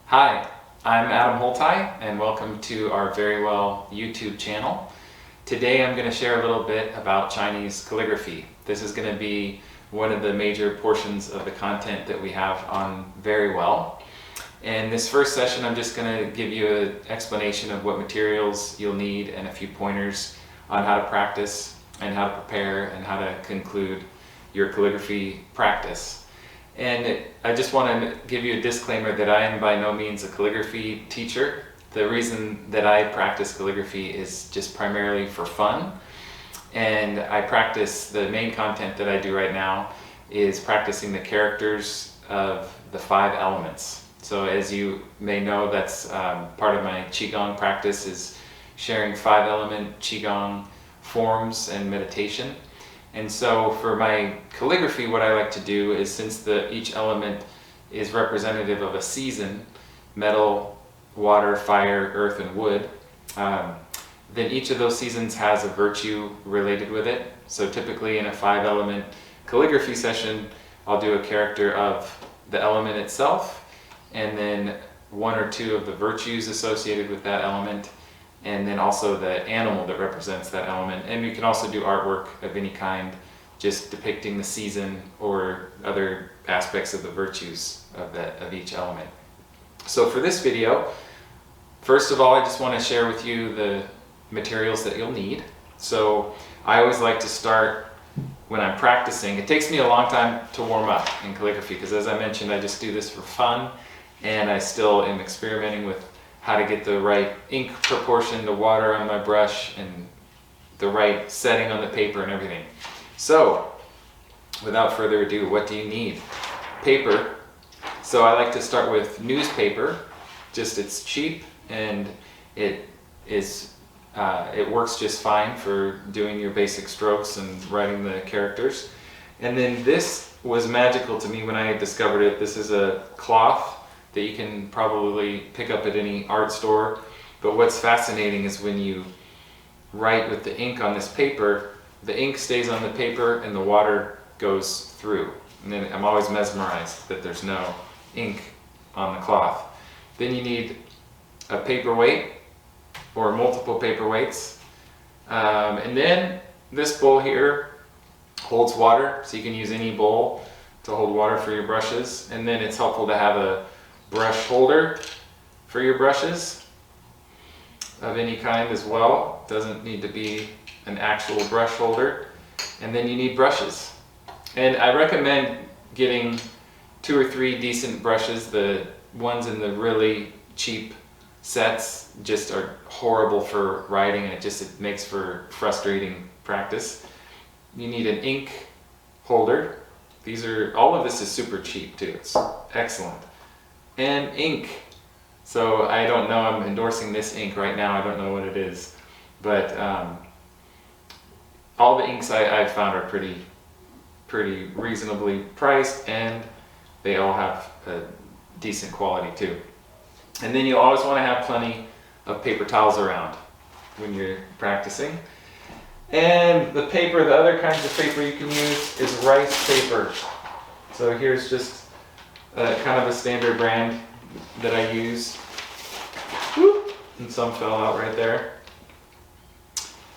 Hi, I'm Adam Holtai and welcome to our VeriWell YouTube channel. Today I'm going to share a little bit about Chinese calligraphy. This is going to be one of the major portions of the content that we have on VeriWell. In this first session I'm just going to give you an explanation of what materials you'll need and a few pointers on how to practice and how to prepare and how to conclude your calligraphy practice. And I just want to give you a disclaimer that I am by no means a calligraphy teacher. The reason that I practice calligraphy is just primarily for fun. And I practice, the main content that I do right now is practicing the characters of the 5 elements. So as you may know, that's part of my Qigong practice, is sharing 5-element Qigong forms and meditation. And so for my calligraphy, what I like to do is, since each element is representative of a season, metal, water, fire, earth, and wood, then each of those seasons has a virtue related with it. So typically in a 5-element calligraphy session, I'll do a character of the element itself, and then 1 or 2 of the virtues associated with that element, and then also the animal that represents that element. And we can also do artwork of any kind, just depicting the season or other aspects of the virtues of each element. So for this video, first of all, I just want to share with you the materials that you'll need. So I always like to start when I'm practicing. It takes me a long time to warm up in calligraphy because, as I mentioned, I just do this for fun, and I still am experimenting with how to get the right ink proportion to water on my brush and the right setting on the paper and everything. So without further ado, what do you need? Paper. So I like to start with newspaper. It's cheap and it works just fine for doing your basic strokes and writing the characters. And then this was magical to me when I discovered it. This is a cloth that you can probably pick up at any art store. But what's fascinating is when you write with the ink on this paper, the ink stays on the paper and the water goes through. And then I'm always mesmerized that there's no ink on the cloth. Then you need a paperweight or multiple paperweights. And then this bowl here holds water, so you can use any bowl to hold water for your brushes. And then it's helpful to have a brush holder for your brushes of any kind as well. Doesn't need to be an actual brush holder. And then you need brushes. And I recommend getting 2 or 3 decent brushes. The ones in the really cheap sets just are horrible for writing, and it makes for frustrating practice. You need an ink holder. All of this is super cheap too. It's excellent. And ink. So I don't know, I'm endorsing this ink right now, I don't know what it is, but all the inks I've found are pretty reasonably priced, and they all have a decent quality too. And then you always want to have plenty of paper towels around when you're practicing. And the paper, the other kinds of paper you can use is rice paper. So here's just kind of a standard brand that I use. Whoop, and some fell out right there.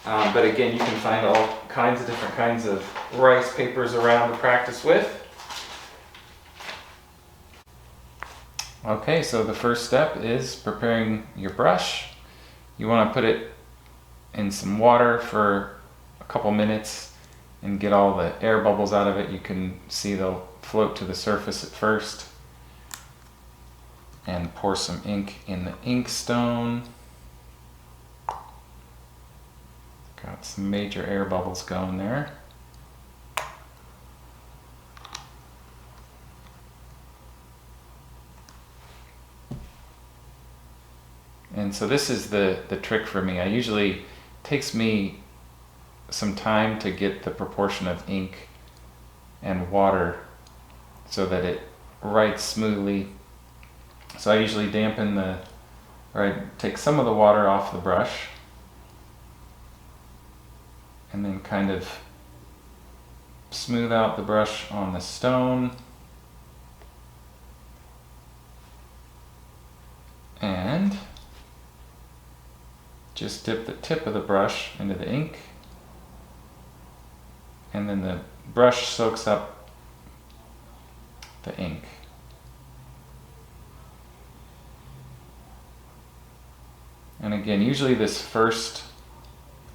But again, you can find all kinds of different kinds of rice papers around to practice with. Okay, so the first step is preparing your brush. You want to put it in some water for a couple minutes and get all the air bubbles out of it. You can see they'll float to the surface at first. And pour some ink in the ink stone. Got some major air bubbles going there. And so this is the trick for me. It takes me some time to get the proportion of ink and water so that it writes smoothly. So I usually I take some of the water off the brush and then kind of smooth out the brush on the stone. And just dip the tip of the brush into the ink, and then the brush soaks up the ink. And again, usually this first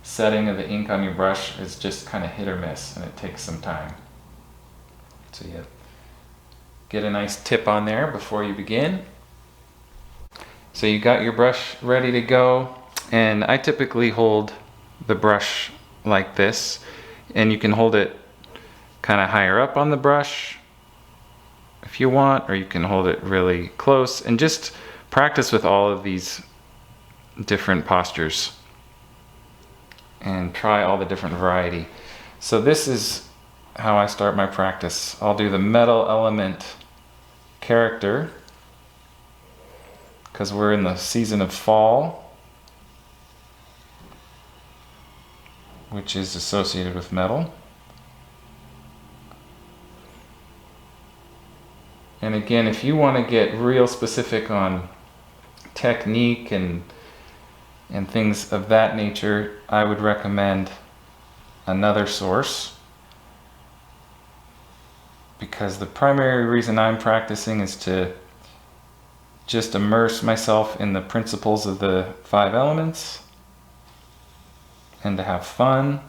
setting of the ink on your brush is just kind of hit or miss, and it takes some time. So you get a nice tip on there before you begin. So you got your brush ready to go, and I typically hold the brush like this, and you can hold it kind of higher up on the brush if you want, or you can hold it really close, and just practice with all of these different postures and try all the different variety. So this is how I start my practice. I'll do the metal element character, because we're in the season of fall, which is associated with metal. And again, if you want to get real specific on technique and things of that nature, I would recommend another source, because the primary reason I'm practicing is to just immerse myself in the principles of the 5 elements and to have fun.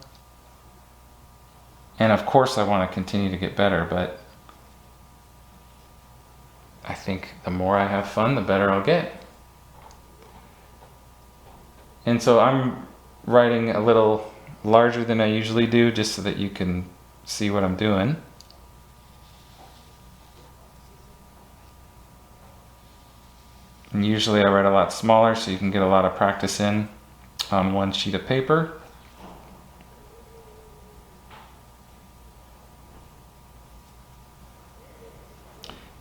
And of course I want to continue to get better, but I think the more I have fun, the better I'll get. And so I'm writing a little larger than I usually do, just so that you can see what I'm doing. And usually I write a lot smaller so you can get a lot of practice in on one sheet of paper.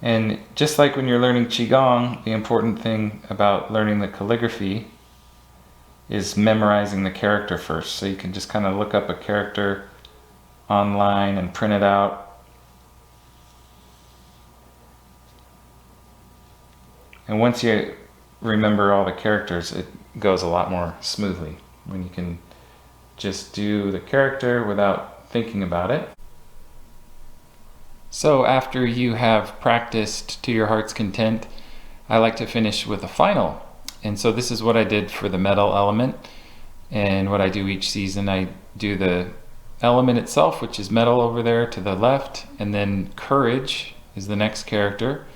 And just like when you're learning Qigong, the important thing about learning the calligraphy is memorizing the character first. So you can just kind of look up a character online and print it out. And once you remember all the characters, it goes a lot more smoothly when you can just do the character without thinking about it. So after you have practiced to your heart's content, I like to finish with a final. And so this is what I did for the metal element, and what I do each season. I do the element itself, which is metal over there to the left, and then courage is the next character,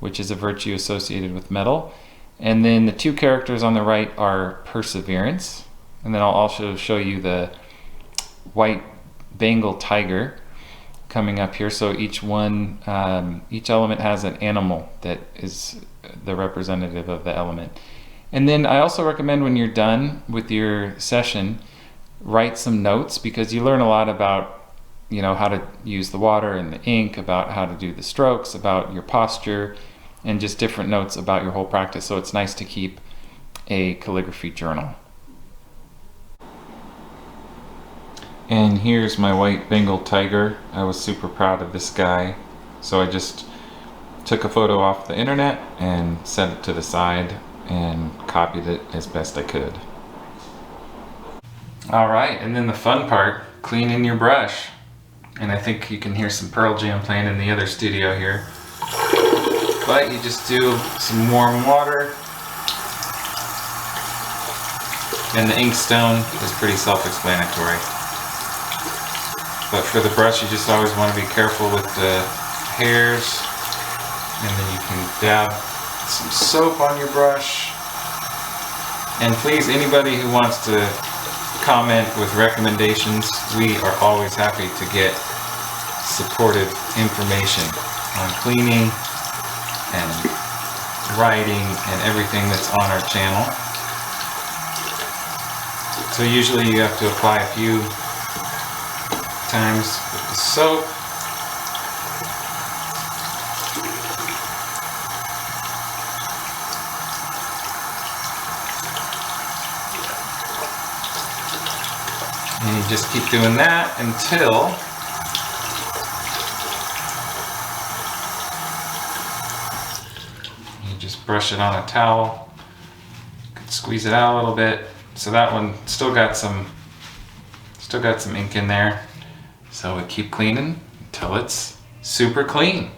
which is a virtue associated with metal. And then the 2 characters on the right are perseverance. And then I'll also show you the white Bengal tiger coming up here. So each one, each element has an animal that is the representative of the element. And then I also recommend, when you're done with your session, write some notes, because you learn a lot about, you know, how to use the water and the ink, about how to do the strokes, about your posture, and just different notes about your whole practice. So it's nice to keep a calligraphy journal. And here's my white Bengal tiger. I was super proud of this guy, so I just took a photo off the internet and set it to the side and copied it as best I could. Alright, and then the fun part, cleaning your brush. And I think you can hear some Pearl Jam playing in the other studio here. But you just do some warm water, and the ink stone is pretty self-explanatory. But for the brush, you just always want to be careful with the hairs, and then you can dab some soap on your brush. And please, anybody who wants to comment with recommendations, we are always happy to get supportive information on cleaning and writing and everything that's on our channel. So usually you have to apply a few times with the soap. And you just keep doing that until brush it on a towel, squeeze it out a little bit. So that one still got some ink in there. So we keep cleaning until it's super clean.